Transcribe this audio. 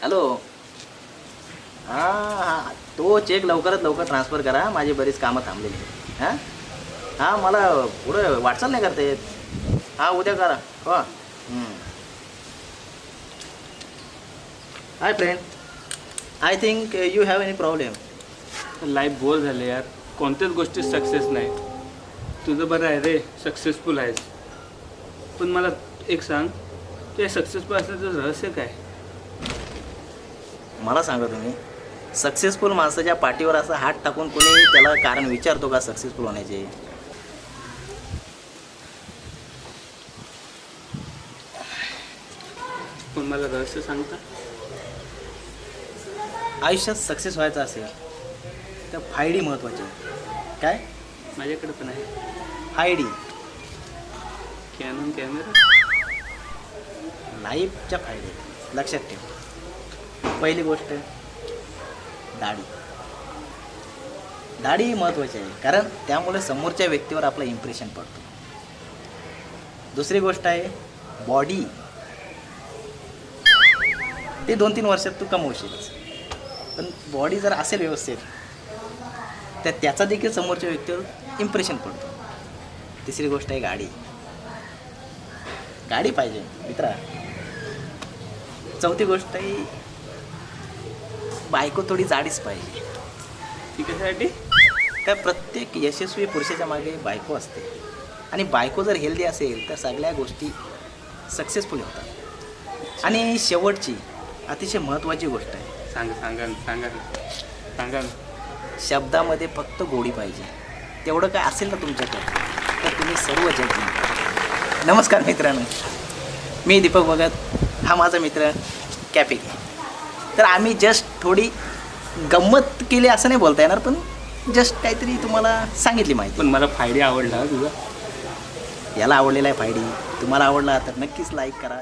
Hello. हां हां, तो चेक लवकरात लवकर ट्रान्सफर करा, माझी बरीच कामं थांबलेली आहेत. हां हां, मला पुढं वाटचाल नाही करता येत. हां, उद्या करा. हो. Hi friend, I think you have any problem. Life bore झाले यार, कोणत्याच गोष्टीत सक्सेस नाही. तुझं बरं आहे रे, सक्सेसफुल आहेस. पण मला एक सांग, ते सक्सेसफुल असण्याचं रहस्य काय? मला सांगा तुम्ही, सक्सेसफुल माणसाच्या पाठीवर असा हात टाकून कोणी त्याला कारण विचारतो का सक्सेसफुल होण्याचे? पण मला रहस्य सांगता? आयुष्यात सक्सेस व्हायचं असेल तर 5D महत्त्वाचे आहे. काय? माझ्याकडे पण आहे. 5D. Canon camera. लाईफच्या 5D लक्षात ठेव. पहिली गोष्ट, दाढी. दाढी महत्त्वाची आहे, कारण त्यामुळे समोरच्या व्यक्तीवर आपलं इम्प्रेशन पडतो. दुसरी गोष्ट आहे बॉडी. ते 2-3 वर्षात तू कमवशीलच, पण बॉडी जर असेल व्यवस्थित तर त्याचा देखील समोरच्या व्यक्तीवर इम्प्रेशन पडतो. तिसरी गोष्ट आहे गाडी. गाडी पाहिजे मित्रा. चौथी गोष्ट आहे बायको थोडी जाडीच पाहिजे. ती कशासाठी? त्या प्रत्येक यशस्वी पुरुषाच्या मागे बायको असते, आणि बायको जर हेल्दी असेल तर सगळ्या गोष्टी सक्सेसफुल होतात. आणि शेवटची अतिशय महत्त्वाची गोष्ट आहे, सांगा ना. शब्दामध्ये फक्त गोडी पाहिजे. तेवढं काय असेल ना तुमच्याकडे तर तुम्ही सर्व जग जिंकता. नमस्कार मित्रांनो, मी दीपक भगत, हा माझा मित्र कॅफे. तर आम्ही जस्ट थोडी गंमत केली असं नाही बोलता येणार, पण जस्ट काहीतरी तुम्हाला सांगितली माहिती. पण मला 5D आवडला तुझा. याला आवडलेला आहे 5D. तुम्हाला आवडला तर नक्कीच लाईक करा.